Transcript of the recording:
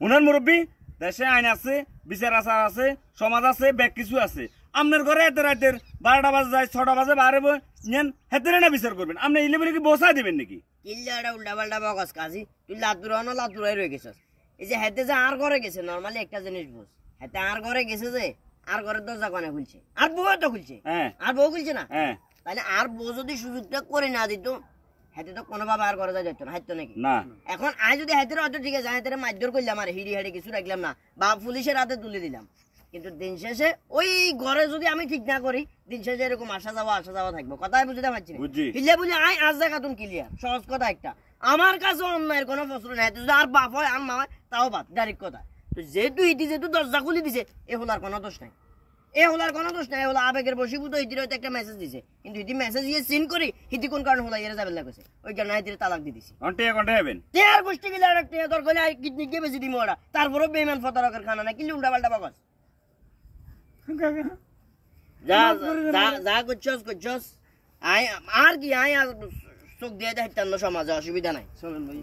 উনার মুরব্বী দেশে আইন আছে বিচার আচার আছে সমাজ আছে ব্যাগ কিছু আছে আপনার ঘরে এত রাতের 12টা বাজে যায় 6টা বাজে বাড়াবো নেন হেতেরে না বিচার করবেন আপনি ইলে বলে কি বসা দিবেন নাকি কিল্লাটা উল্টা পাল্টা বকস কাজী তুই লাতুরানো লাতুরাই রয়ে গেছিস এই যে হেতে যে আর ঘরে গেছে নরমালি একটা জিনিস বুঝ হেতে আর ঘরে গেছে যে আর ঘরের দরজা কোনে খুলছে আর বউ তো খুলছে আর বউ খুলছে না তাহলে আর বউ যদি সুযোগটা করে না দিত হেতে তো কোনোভাবে আর ঘরে যেত না হাইতো নাকি না এখন আজ যদি হেতের হয়তো ঠিক আছে হেতের মারধর করলাম আর হিড়ি হাড়ি কিছু রাখলাম না বা পুলিশের হাতে তুলে দিলাম কিন্তু দিন শেষে ওই ঘরে যদি আমি ঠিক না করি দিন শেষে এরকম আসা যাওয়া থাকবো কথাই বুঝতে পারছি না হিলে বুঝে আয় আজ দেখাতুন ক্লিয়ার সহজ কথা একটা আমার কাছে অন্যায়ের কোনো প্রশ্ন নেই যদি আর বাপ হয় আর মা হয় তাও বাপ ডাইরেক্ট কথা তো যেহেতু ইতি যেহেতু দরজা খুলে দিছে এ হলার কোনো দোষ নাই এ হলার কোনো দোষ নাই হলো আবেগের বশীভূত ইতির হয়তো একটা মেসেজ দিছে কিন্তু ইতি মেসেজ দিয়ে সিন করি ইতি কোন কারণে হলা এরা যাবে লাগছে ওই কারণে ইতির তালাক দিয়ে দিছি ঘন্টে হবেন তেয়ার গোষ্ঠী গেলে আর একটা দরকার হলে কিডনি গিয়ে বেশি দিমো ওরা তারপরেও বেইমান ফতারকের খানা না কিন্তু উল্টা পাল্টা বাকস যা যা যা করছস আয় আর কি আয় আর চোখ দিয়ে দেখতাম না সমাজে অসুবিধা নাই চলুন ভাই